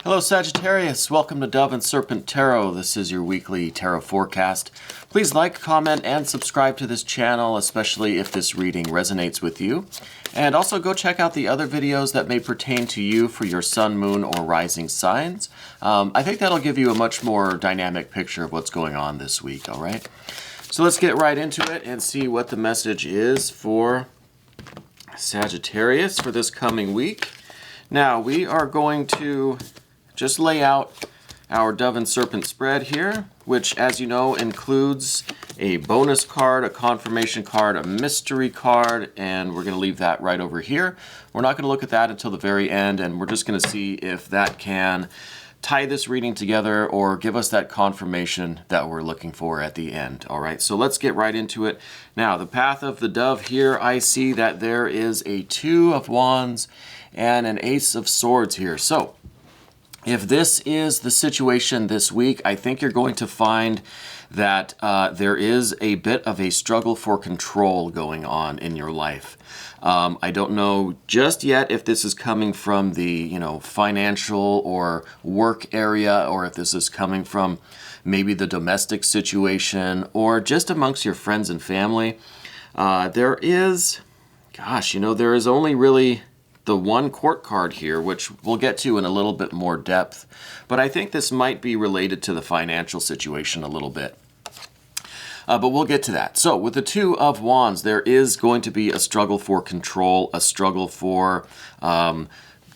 Hello Sagittarius, welcome to Dove and Serpent Tarot. This is your weekly tarot forecast. Please like, comment, and subscribe to this channel, especially if this reading resonates with you. And also go check out the other videos that may pertain to you for your sun, moon, or rising signs. I think that'll give you a much more dynamic picture of what's going on this week, all right? So let's get right into it and see what the message is for Sagittarius for this coming week. Now, we are going to just lay out our Dove and Serpent spread here, which, as you know, includes a bonus card, a confirmation card, a mystery card, and we're going to leave that right over here. We're not going to look at that until the very end, and we're just going to see if that can tie this reading together or give us that confirmation that we're looking for at the end. All right, so let's get right into it. Now, the path of the dove here, I see that there is a Two of Wands and an Ace of Swords here. So if this is the situation this week, I think you're going to find that there is a bit of a struggle for control going on in your life. I don't know just yet if this is coming from the, financial or work area, or if this is coming from maybe the domestic situation or just amongst your friends and family. There is only really the one court card here, which we'll get to in a little bit more depth. But I think this might be related to the financial situation a little bit. But we'll get to that. So with the Two of Wands, there is going to be a struggle for control, a struggle for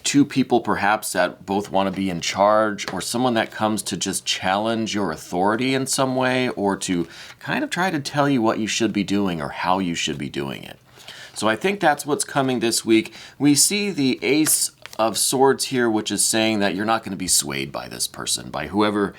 two people perhaps that both want to be in charge, or someone that comes to just challenge your authority in some way, or to kind of try to tell you what you should be doing or how you should be doing it. So I think that's what's coming this week. We see the Ace of Swords here, which is saying that you're not going to be swayed by this person, by whoever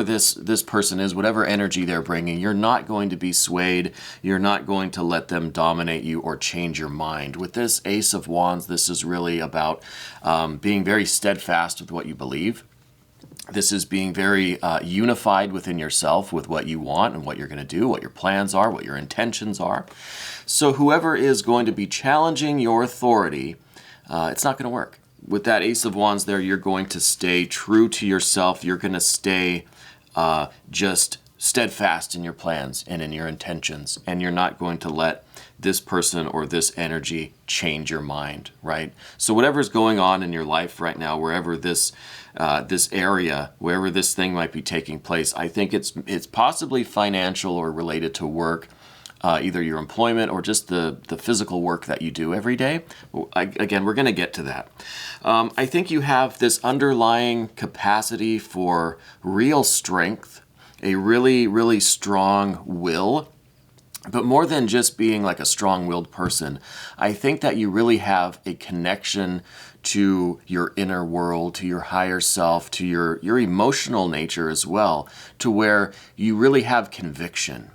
this person is, whatever energy they're bringing. You're not going to be swayed. You're not going to let them dominate you or change your mind. With this Ace of Wands, this is really about being very steadfast with what you believe. This is being very unified within yourself with what you want and what you're going to do, what your plans are, what your intentions are. So whoever is going to be challenging your authority, it's not going to work. With that Ace of Wands there, you're going to stay true to yourself. You're going to stay just steadfast in your plans and in your intentions, and you're not going to let this person or this energy change your mind, right? So whatever's going on in your life right now, wherever this area, wherever this thing might be taking place, I think it's possibly financial or related to work, either your employment or just the physical work that you do every day. Again, we're going to get to that. I think you have this underlying capacity for real strength, a really, really strong will. But more than just being like a strong-willed person, I think that you really have a connection to your inner world, to your higher self, to your emotional nature as well, to where you really have conviction,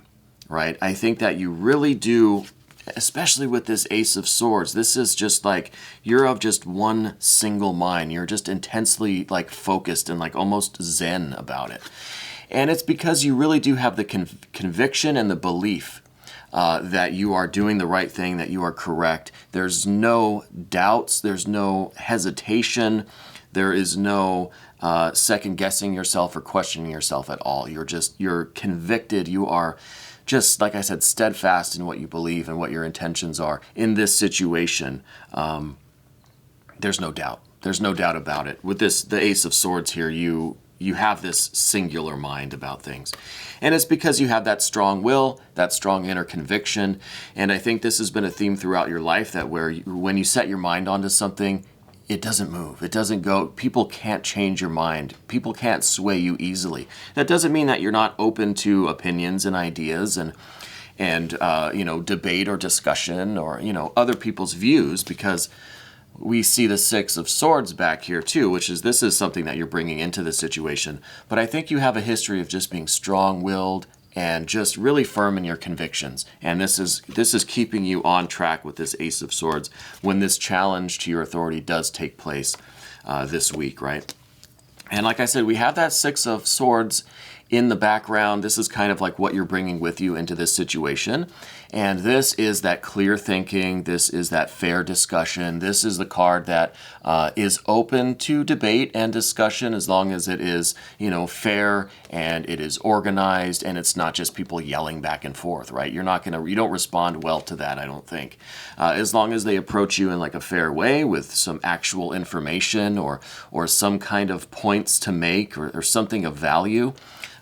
right? I think that you really do, especially with this Ace of Swords. This is just like you're of just one single mind. You're just intensely like focused and like almost zen about it. And it's because you really do have the conviction and the belief that you are doing the right thing, that you are correct. There's no doubts, there's no hesitation, there is no second guessing yourself or questioning yourself at all. You're convicted, you are just, like I said, steadfast in what you believe and what your intentions are. In this situation, there's no doubt. There's no doubt about it. With the Ace of Swords here, you have this singular mind about things. And it's because you have that strong will, that strong inner conviction. And I think this has been a theme throughout your life, that when you set your mind onto something, it doesn't move. It doesn't go. People can't change your mind. People can't sway you easily. That doesn't mean that you're not open to opinions and ideas and debate or discussion or, other people's views, because we see the Six of Swords back here too, this is something that you're bringing into the situation. But I think you have a history of just being strong-willed and just really firm in your convictions. And this is keeping you on track with this Ace of Swords when this challenge to your authority does take place this week, right? And like I said, we have that Six of Swords in the background. This is kind of like what you're bringing with you into this situation. And this is that clear thinking. This is that fair discussion. This is the card that is open to debate and discussion as long as it is, fair and it is organized and it's not just people yelling back and forth, right? You don't respond well to that, I don't think. As long as they approach you in like a fair way with some actual information or some kind of points to make or something of value,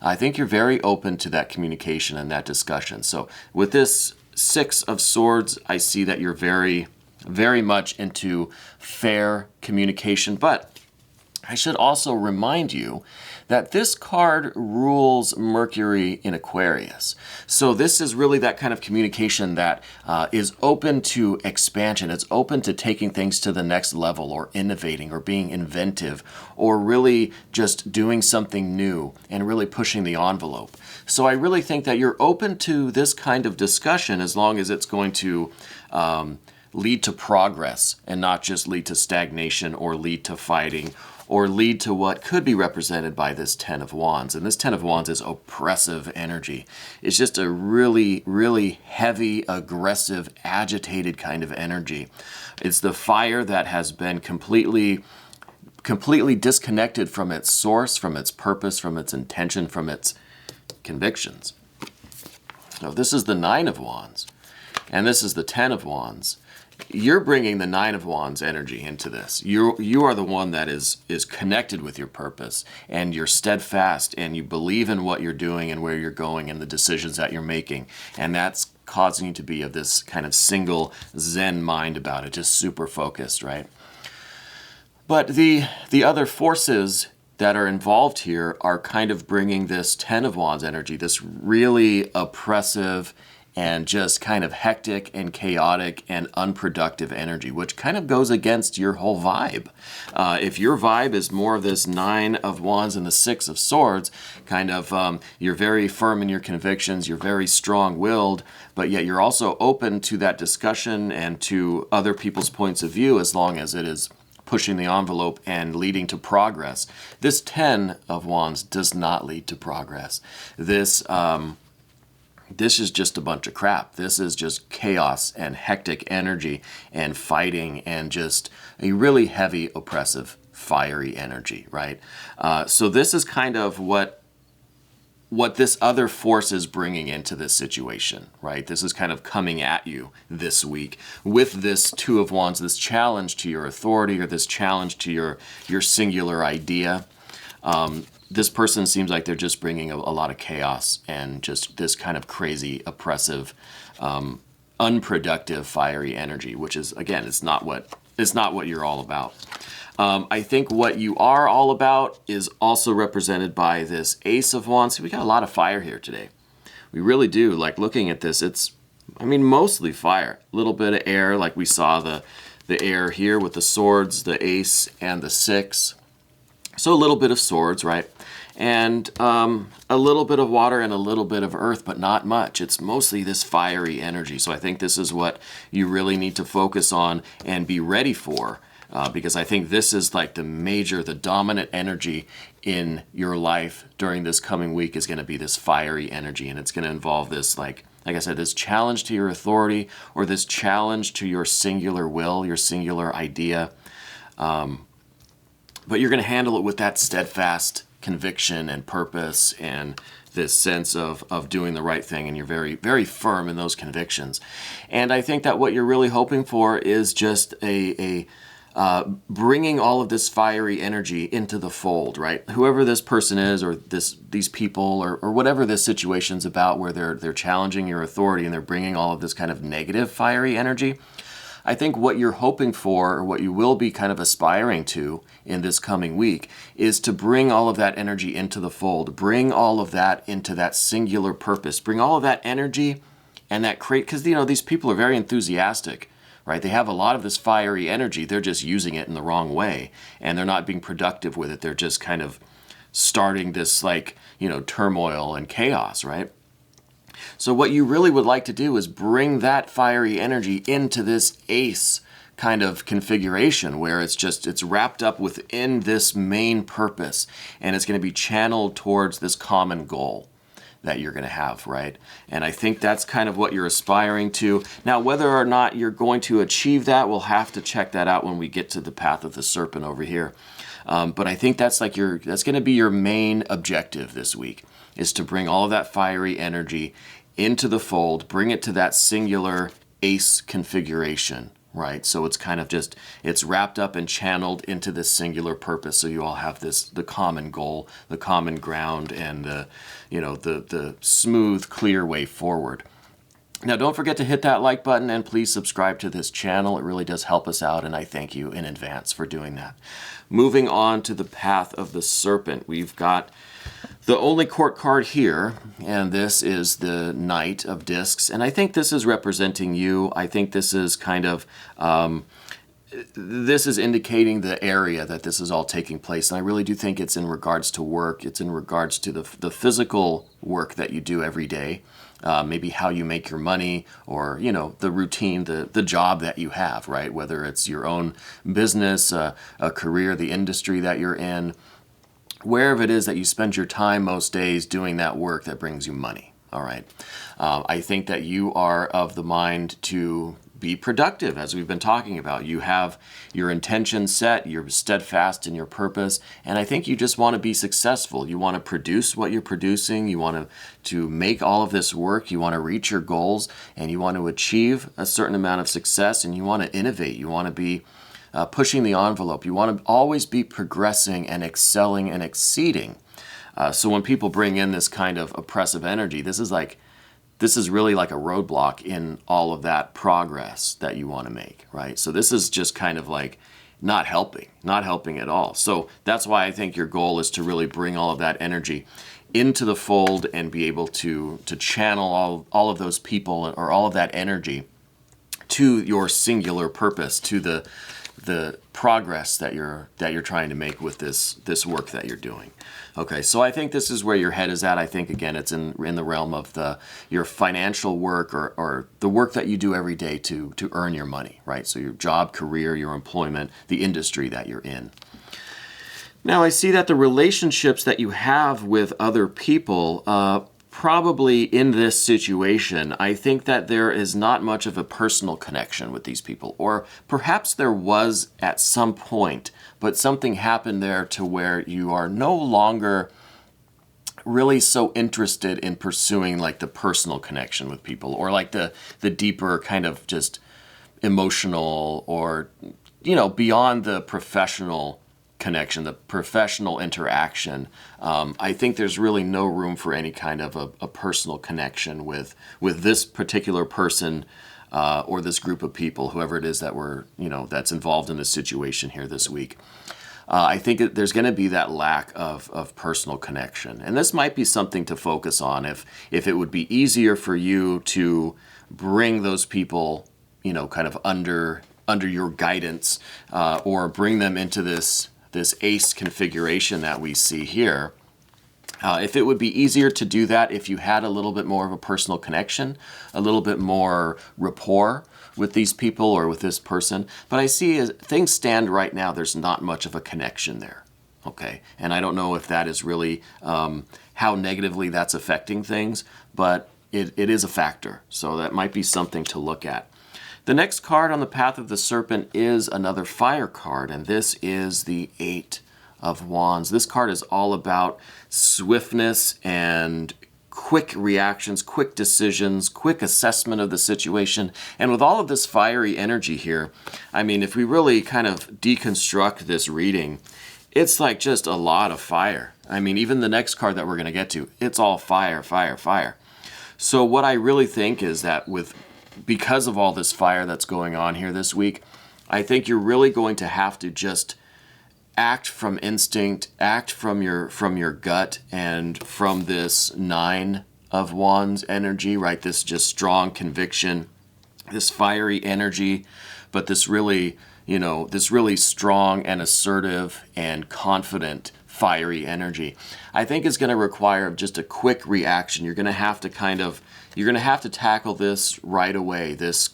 I think you're very open to that communication and that discussion. So with this Six of Swords, I see that you're very, very much into fair communication. But I should also remind you that this card rules Mercury in Aquarius. So this is really that kind of communication that is open to expansion. It's open to taking things to the next level or innovating or being inventive or really just doing something new and really pushing the envelope. So I really think that you're open to this kind of discussion as long as it's going to lead to progress and not just lead to stagnation or lead to fighting or lead to what could be represented by this Ten of Wands. And this Ten of Wands is oppressive energy. It's just a really, really heavy, aggressive, agitated kind of energy. It's the fire that has been completely disconnected from its source, from its purpose, from its intention, from its convictions. So this is the Nine of Wands, and this is the Ten of Wands. You're bringing the Nine of Wands energy into this. You are the one that is connected with your purpose, and you're steadfast, and you believe in what you're doing and where you're going and the decisions that you're making. And that's causing you to be of this kind of single Zen mind about it, just super focused, right? But the other forces that are involved here are kind of bringing this Ten of Wands energy, this really oppressive and just kind of hectic and chaotic and unproductive energy, which kind of goes against your whole vibe. If your vibe is more of this Nine of Wands and the Six of Swords, kind of you're very firm in your convictions, you're very strong-willed, but yet you're also open to that discussion and to other people's points of view as long as it is pushing the envelope and leading to progress. This Ten of Wands does not lead to progress. This is just a bunch of crap. This is just chaos and hectic energy and fighting and just a really heavy, oppressive, fiery energy, right? So this is kind of what this other force is bringing into this situation, right? This is kind of coming at you this week with this Two of Wands, this challenge to your authority or this challenge to your singular idea. This person seems like they're just bringing a lot of chaos and just this kind of crazy, oppressive, unproductive, fiery energy, which is, again, it's not what you're all about. I think what you are all about is also represented by this Ace of Wands. We got a lot of fire here today. We really do. Like looking at this, it's, mostly fire. A little bit of air, like we saw the air here with the swords, the Ace, and the Six. So a little bit of swords, right? And a little bit of water and a little bit of earth, but not much. It's mostly this fiery energy. So I think this is what you really need to focus on and be ready for, because I think this is like the dominant energy in your life during this coming week is going to be this fiery energy. And it's going to involve this, like I said, this challenge to your authority or this challenge to your singular will, your singular idea. But you're going to handle it with that steadfast conviction and purpose and this sense of doing the right thing, and you're very, very firm in those convictions. And I think that what you're really hoping for is just a bringing all of this fiery energy into the fold, right? Whoever this person is, or these people, or whatever this situation's about, where they're challenging your authority and they're bringing all of this kind of negative fiery energy. I think what you're hoping for, or what you will be kind of aspiring to in this coming week, is to bring all of that energy into the fold, bring all of that into that singular purpose, bring all of that energy and that because these people are very enthusiastic, right? They have a lot of this fiery energy. They're just using it in the wrong way, and they're not being productive with it. They're just kind of starting this turmoil and chaos, right? So what you really would like to do is bring that fiery energy into this Ace kind of configuration where it's wrapped up within this main purpose, and it's going to be channeled towards this common goal that you're going to have, right? And I think that's kind of what you're aspiring to. Now, whether or not you're going to achieve that, we'll have to check that out when we get to the path of the serpent over here. But I think that's like that's going to be your main objective this week, is to bring all of that fiery energy into the fold, bring it to that singular ace configuration, right? So it's kind of just, it's wrapped up and channeled into this singular purpose. So you all have the common goal, the common ground, and the smooth, clear way forward. Now, don't forget to hit that like button, and please subscribe to this channel. It really does help us out, and I thank you in advance for doing that. Moving on to the path of the serpent, we've got the only court card here, and this is the Knight of Discs, and I think this is representing you. I think this is kind of, this is indicating the area that this is all taking place, and I really do think it's in regards to work. It's in regards to the physical work that you do every day, maybe how you make your money, or, the routine, the job that you have, right? Whether it's your own business, a career, the industry that you're in, wherever it is that you spend your time most days doing that work that brings you money, all right? I think that you are of the mind to be productive, as we've been talking about. You have your intention set, you're steadfast in your purpose, and I think you just want to be successful. You want to produce what you're producing, you want to make all of this work, you want to reach your goals, and you want to achieve a certain amount of success, and you want to innovate, you want to be pushing the envelope. You want to always be progressing and excelling and exceeding. So when people bring in this kind of oppressive energy, this is really like a roadblock in all of that progress that you want to make, right? So this is just kind of like not helping at all. So that's why I think your goal is to really bring all of that energy into the fold and be able to channel all of those people, or all of that energy, to your singular purpose, to the progress that you're trying to make with this work that you're doing. Okay, so I think this is where your head is at. I think, again, it's in the realm of your financial work, or the work that you do every day to earn your money, right? So your job, career, your employment, the industry that you're in. Now, I see that the relationships that you have with other people, probably in this situation, I think that there is not much of a personal connection with these people, or perhaps there was at some point, but something happened there to where you are no longer really so interested in pursuing like the personal connection with people, or like the deeper kind of just emotional, or beyond the professional connection, the professional interaction. I think there's really no room for any kind of a personal connection with this particular person, or this group of people, whoever it is that that's involved in this situation here this week. I think there's going to be that lack of personal connection, and this might be something to focus on. If it would be easier for you to bring those people, kind of under your guidance, or bring them into this ace configuration that we see here. If it would be easier to do that if you had a little bit more of a personal connection, a little bit more rapport with these people or with this person. But I see, as things stand right now, there's not much of a connection there. Okay, and I don't know if that is really how negatively that's affecting things, but it is a factor. So that might be something to look at. The next card on the path of the serpent is another fire card, and this is the Eight of Wands. This card is all about swiftness and quick reactions, quick decisions, quick assessment of the situation. And with all of this fiery energy here, I mean, if we really kind of deconstruct this reading, it's like just a lot of fire. I mean, even the next card that we're going to get to, it's all fire, fire, fire. So what I really think is that because of all this fire that's going on here this week, I think you're really going to have to just act from instinct, act from your gut, and from this Nine of Wands energy, right? This just strong conviction, this fiery energy, but this really strong and assertive and confident fiery energy. I think it's going to require just a quick reaction. You're going to have to kind of you're going to have to tackle this right away, this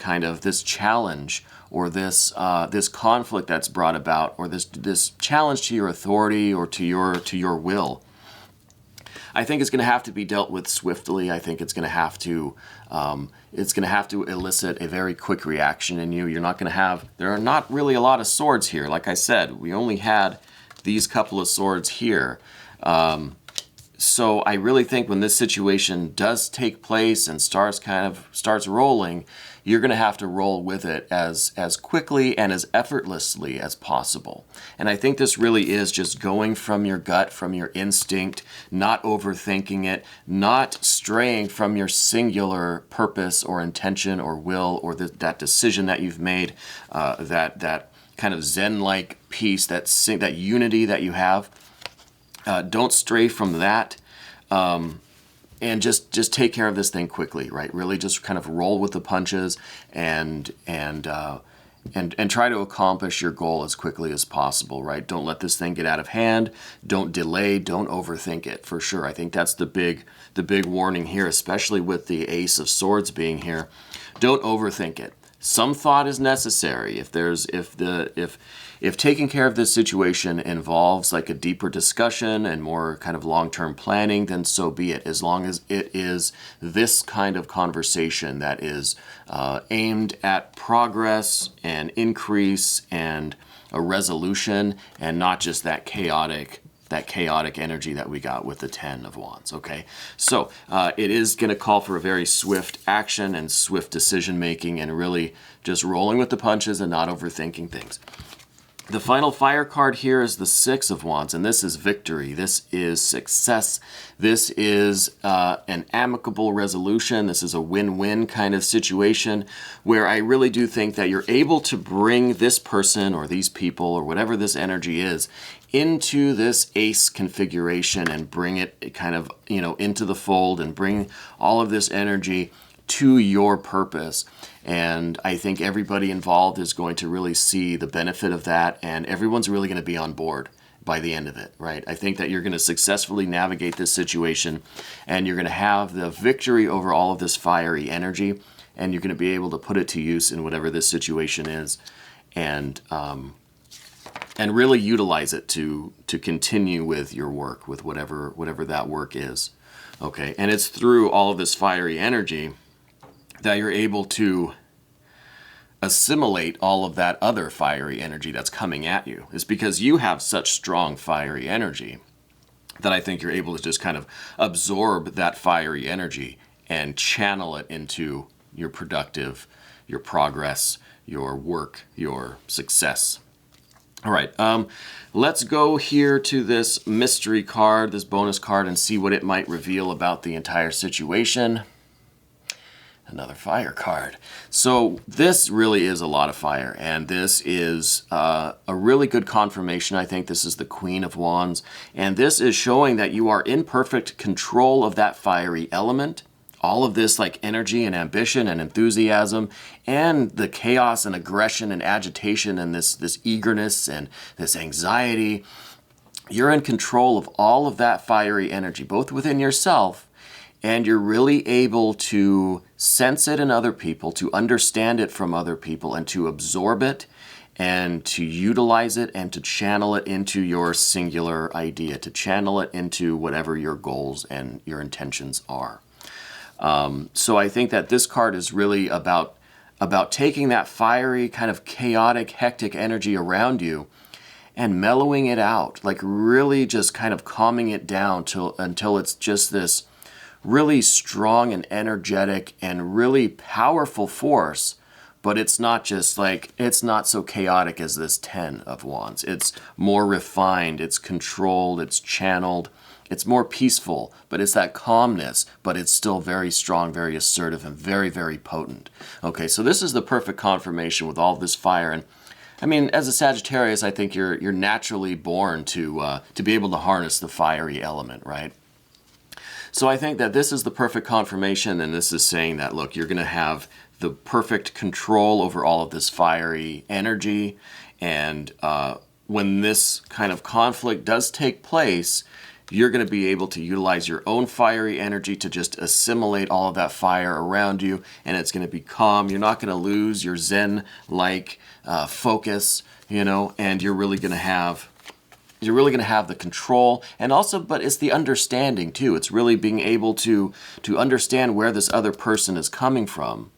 challenge, or this conflict that's brought about, or this challenge to your authority or to your will. I think it's going to have to be dealt with swiftly. I think it's going to have to elicit a very quick reaction in you. You're not going to have, there are not really a lot of swords here. Like I said, we only had these couple of swords here. So I really think when this situation does take place and starts rolling, you're going to have to roll with it as quickly and as effortlessly as possible. And I think this really is just going from your gut, from your instinct, not overthinking it, not straying from your singular purpose or intention or will or that decision that you've made, that kind of Zen-like peace, that unity that you have. Don't stray from that, and just take care of this thing quickly, right? Really, just kind of roll with the punches and try to accomplish your goal as quickly as possible, right? Don't let this thing get out of hand. Don't delay. Don't overthink it. For sure, I think that's the big warning here, especially with the Ace of Swords being here. Don't overthink it. Some thought is necessary. If taking care of this situation involves like a deeper discussion and more kind of long-term planning, then so be it. As long as it is this kind of conversation that is aimed at progress and increase and a resolution, and not just that chaotic energy that we got with the Ten of Wands, okay? So it is going to call for a very swift action and swift decision making, and really just rolling with the punches and not overthinking things. The final fire card here is the Six of Wands, and this is victory. This is success. This is an amicable resolution. This is a win-win kind of situation where I really do think that you're able to bring this person or these people or whatever this energy is into this ace configuration and bring it kind of, into the fold and bring all of this energy to your purpose. And I think everybody involved is going to really see the benefit of that, and everyone's really going to be on board by the end of it, right? I think that you're going to successfully navigate this situation, and you're going to have the victory over all of this fiery energy, and you're going to be able to put it to use in whatever this situation is, and really utilize it to continue with your work, with whatever that work is, okay? And it's through all of this fiery energy that you're able to assimilate all of that other fiery energy that's coming at you. It's because you have such strong fiery energy that I think you're able to just kind of absorb that fiery energy and channel it into your productive, your progress, your work, your success. All right, let's go here to this mystery card, this bonus card, and see what it might reveal about the entire situation. Another fire card. So this really is a lot of fire, and this is a really good confirmation. I think this is the Queen of Wands, and this is showing that you are in perfect control of that fiery element. All of this like energy and ambition and enthusiasm and the chaos and aggression and agitation and this eagerness and this anxiety. You're in control of all of that fiery energy, both within yourself, and you're really able to sense it in other people, to understand it from other people, and to absorb it, and to utilize it, and to channel it into your singular idea, to channel it into whatever your goals and your intentions are. So I think that this card is really about taking that fiery, kind of chaotic, hectic energy around you and mellowing it out, like really just kind of calming it down until it's just this really strong and energetic and really powerful force, but it's not just like, it's not so chaotic as this Ten of Wands. It's more refined, it's controlled, it's channeled, it's more peaceful, but it's that calmness, but it's still very strong, very assertive, and very, very potent. Okay, so this is the perfect confirmation with all this fire. And I mean, as a Sagittarius, I think you're naturally born to be able to harness the fiery element, right? So I think that this is the perfect confirmation, and this is saying that, look, you're going to have the perfect control over all of this fiery energy, and when this kind of conflict does take place, you're going to be able to utilize your own fiery energy to just assimilate all of that fire around you, and it's going to be calm. You're not going to lose your Zen-like focus, you know, and you're really going to have the control, and also, but it's the understanding too. It's really being able to understand where this other person is coming from,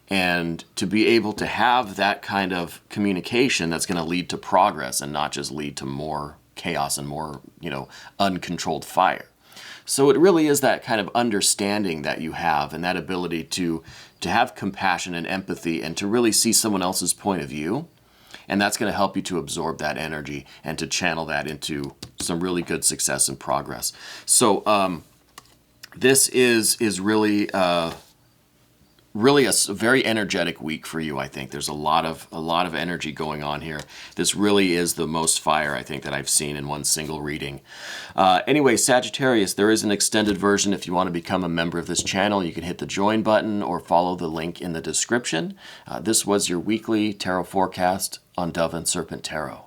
and to be able to have that kind of communication that's going to lead to progress and not just lead to more chaos and more, you know, uncontrolled fire. So it really is that kind of understanding that you have, and that ability to have compassion and empathy and to really see someone else's point of view. And that's going to help you to absorb that energy and to channel that into some really good success and progress. So this is really really a very energetic week for you. I think there's a lot of energy going on here. This really is the most fire, I think, that I've seen in one single reading. Anyway, Sagittarius, there is an extended version. If you want to become a member of this channel, you can hit the join button or follow the link in the description. This was your weekly tarot forecast on Dove and Serpent Tarot.